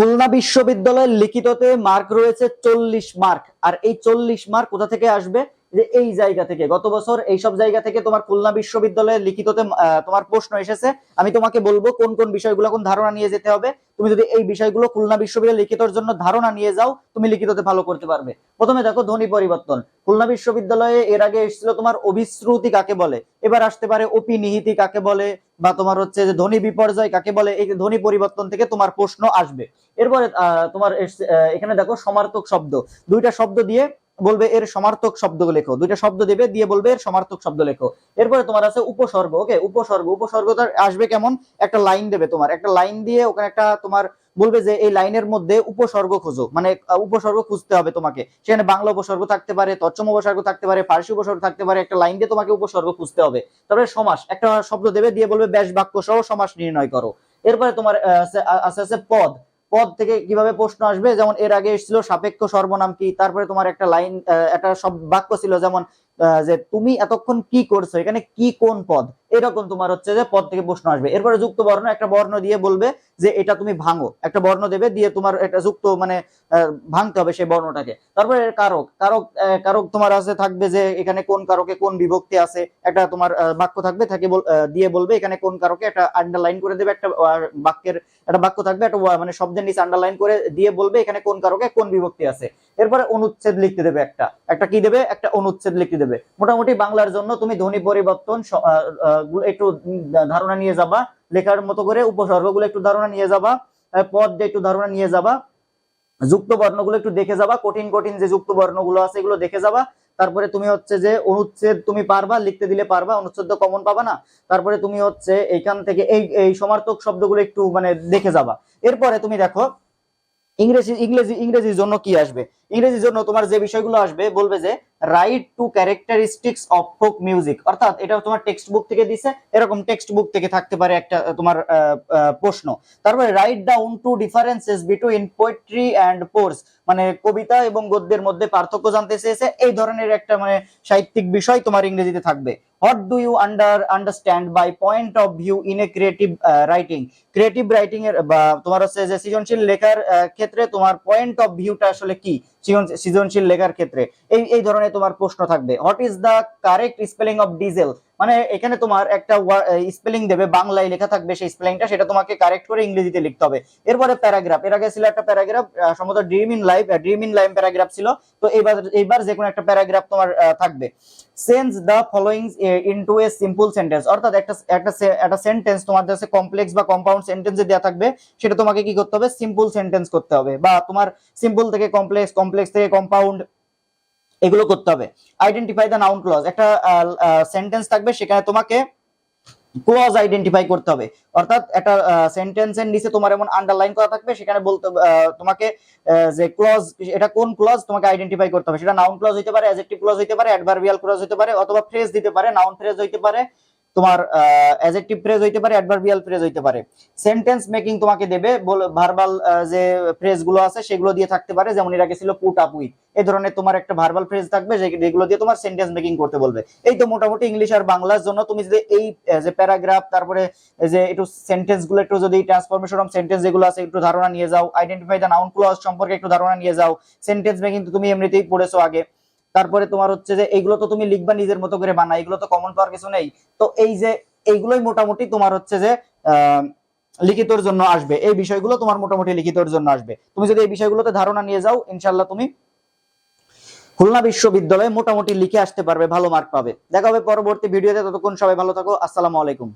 খুলনা বিশ্ববিদ্যালয়ের লিখিততে মার্ক রয়েছে 40 মার্ক। আর এই 40 মার্ক কোথা থেকে আসবে? যে এই জায়গা থেকে, গত বছর এইসব জায়গা থেকে তোমার খুলনা বিশ্ববিদ্যালয়ের লিখিততে তোমার প্রশ্ন এসেছে। আমি তোমাকে বলবো কোন কোন বিষয়গুলো কোন ধারণা নিয়ে যেতে হবে। তুমি যদি এই বিষয়গুলো খুলনা বিশ্ববিদ্যালয়ের লিখিতর জন্য ধারণা নিয়ে যাও, তুমি লিখিততে ভালো করতে পারবে। প্রথমে দেখো ধ্বনি পরিবর্তন। খুলনা বিশ্ববিদ্যালয়ে এর আগে এসেছিল তোমার অভিশ্রুতি কাকে বলে, এবার আসতে পারে অপিনিহিতি কাকে বলে, বা তোমার হচ্ছে যে ধ্বনি বিপর্যয় কাকে বলে। এই ধ্বনি পরিবর্তন থেকে তোমার প্রশ্ন আসবে। এরপরে তোমার এখানে দেখো সমার্থক শব্দ, দুইটা শব্দ দিয়ে বলবে এর সমার্থক শব্দ লেখো, দুইটা শব্দ দেবে দিয়ে বলবে এর সমার্থক শব্দ লেখো। এরপরে তোমার আছে উপসর্গ। ওকে, উপসর্গটা আসবে কেমন? একটা লাইন দেবে, তোমার একটা লাইন দিয়ে ওখানে একটা তোমার বলবে যে এই লাইনের মধ্যে উপসর্গ খোঁজো, মানে উপসর্গ খুঁজতে হবে তোমাকে। সেখানে বাংলা উপসর্গ থাকতে পারে, তৎসম উপসর্গ থাকতে পারে, ফার্সি উপসর্গ থাকতে পারে। একটা লাইন দিয়ে তোমাকে উপসর্গ খুঁজতে হবে। তারপরে সমাস, একটা শব্দ দেবে দিয়ে বলবে ব্যাস বাক্য সহ সমাস নির্ণয় করো। এরপরে তোমার আছে পদ। পদ থেকে কিভাবে প্রশ্ন আসবে, যেমন এর আগে এসেছিল সাপেক্ষ সর্বনাম কি। তারপরে তোমার একটা লাইন, একটা সব বাক্য ছিল যেমন যে তুমি এতক্ষণ কি করছো, এখানে কি কোন পদ, এরকম তোমার হচ্ছে যে পদ থেকে প্রশ্ন আসবে। এরপরে যুক্ত বর্ণ, একটা বর্ণ দিয়ে বলবে যে এটা তুমি ভাঙো, একটা বর্ণ দেবে দিয়ে তোমার একটা যুক্ত মানে ভাঙতে হবে সেই বর্ণটাকে। তারপরে কারক। কারক তোমার আছে থাকবে যে এখানে কোন কারকে কোন বিভক্তি আছে, একটা তোমার বাক্য থাকবে দিয়ে বলবে এখানে কোন কারকে, একটা আন্ডারলাইন করে দেবে, একটা বাক্যের একটা বাক্য থাকবে, একটা মানে শব্দের নিচে আন্ডারলাইন করে দিয়ে বলবে এখানে কোন কারকে কোন বিভক্তি আছে। এরপরে অনুচ্ছেদ লিখতে দেবে, একটা কি দেবে, একটা অনুচ্ছেদ লিখতে দেবে। মোটামুটি বাংলার জন্য তুমি ধ্বনি পরিবর্তন একটু ধারণা নিয়ে যাবা, লেখার মতো করে উপসর্গগুলো একটু ধারণা নিয়ে যাবা, পদ একটু ধারণা নিয়ে যাবা, যুক্ত বর্ণগুলো একটু দেখে যাবা, কঠিন কঠিন যে যুক্ত বর্ণগুলো আছে এগুলো দেখে যাবা। তারপরে তুমি হচ্ছে যে অনুচ্ছেদ তুমি পারবা, লিখতে দিলে পারবা, অনুচ্ছেদ তো কমন পাবা না। তারপরে তুমি হচ্ছে এইখান থেকে এই সমার্থক শব্দগুলো একটু মানে দেখে যাবা। এরপরে তুমি দেখো ইংরেজির জন্য কি আসবে। ইংরেজির জন্য তোমার যে বিষয়গুলো আসবে, বলবে যে right two characteristics of folk music, অর্থাৎ এটা তোমার টেক্সট বুক থেকে দিছে, এরকম টেক্সট বুক থেকে থাকতে পারে একটা তোমার প্রশ্ন। তারপরে write down two differences between poetry and prose, মানে কবিতা এবং গদ্যের মধ্যে পার্থক্য জানতে চেয়েছে। এই ধরনের একটা মানে সাহিত্যিক বিষয় তোমার ইংরেজিতে থাকবে। What do you understand by point of view in a creative writing. Creative writing এর বা তোমার হচ্ছে যে সৃজনশীল লেখার ক্ষেত্রে তোমার পয়েন্ট অফ ভিউটা আসলে কি সৃজনশীল লেখার ক্ষেত্রে, এই ধরনের তোমার প্রশ্ন থাকবে। What is the correct spelling of diesel, মানে এখানে তোমার একটা স্পেলিং দেবে, বাংলায় লেখা থাকবে সেই স্পেলিংটা, সেটা তোমাকে কারেক্ট করে ইংরেজিতে লিখতে হবে। এরপরে প্যারাগ্রাফ, এর আগে ছিল একটা প্যারাগ্রাফ সম্ভবত ড্রিম ইন লাইফ প্যারাগ্রাফ ছিল, তো এইবার যে কোনো একটা প্যারাগ্রাফ তোমার থাকবে। Sense the following into a simple sentence, অর্থাৎ একটা সেন্টেন্স তোমার কাছে কমপ্লেক্স বা কম্পাউন্ড সেন্টেন্সে দেওয়া থাকবে, সেটা তোমাকে কি করতে হবে, সিম্পল সেন্টেন্স করতে হবে, বা তোমার সিম্পল থেকে কমপ্লেক্স, কমপ্লেক্স থেকে কম্পাউন্ড, এগুলো করতে হবে। আইডেন্টিফাই দ্য নাউন ক্লজ, একটা সেন্টেন্স থাকবে, সেখানে তোমাকে ক্লজ আইডেন্টিফাই করতে হবে, অর্থাৎ একটা সেন্টেন্সের নিচে তোমার এমন আন্ডারলাইন করা থাকবে, সেখানে বলতে তোমাকে যে ক্লজ, এটা কোন ক্লজ তোমাকে আইডেন্টিফাই করতে হবে। সেটা নাউন ক্লজ হইতে পারে, অ্যাডজেক্টিভ ক্লজ হইতে পারে, অ্যাডভার্বিয়াল ক্লজ হইতে পারে, অথবা ফ্রেজ দিতে পারে, নাউন ফ্রেজ হইতে পারে, তোমার অ্যাডজেক্টিভ ফ্রেজ হইতে পারে, অ্যাডভার্বিয়াল ফ্রেজ হইতে পারে। সেন্টেন্স মেকিং তোমাকে দেবে, ভার্বাল যে ফ্রেজ গুলো আছে সেগুলো দিয়ে থাকতে পারে, যেমন এর আগে ছিল পুট আপ উইথ, এই ধরনের তোমার একটা ভার্বাল ফ্রেজ থাকবে যেগুলো দিয়ে তোমার সেন্টেন্স মেকিং করতে বলবে। এই তো মোটামুটি ইংলিশ আর বাংলার জন্য তুমি যদি এই যে প্যারাগ্রাফ, তারপরে যে একটু সেন্টেন্স গুলো একটু যদি ট্রান্সফরমেশন অফ সেন্টেন্স যেগুলো আছে একটু ধারণা নিয়ে যাও, আইডেন্টিফাই দ্য নাউন ক্লজ সম্পর্কে একটু ধারণা নিয়ে যাও, সেন্টেন্স মেকিং তো তুমি এমনিতেই পড়েছো আগে। তারপরে তোমার হচ্ছে যে এইগুলো তো তুমি লিখবা নিজের মতো করে বানা, এগুলো তো কমন পাওয়ার কিছু নেই। তো এই যে এইগুলোই মোটামুটি তোমার হচ্ছে যে লিখিতর জন্য আসবে, এই বিষয়গুলো তোমার মোটামুটি লিখিতর জন্য আসবে। তুমি যদি এই বিষয়গুলোতে ধারণা নিয়ে যাও, ইনশাআল্লাহ তুমি খুলনা বিশ্ববিদ্যালয়ে মোটামুটি লিখে আসতে পারবে, ভালো মার্ক পাবে। দেখা হবে পরবর্তী ভিডিওতে, ততক্ষণ সবাই ভালো থাকো, আসসালামু আলাইকুম।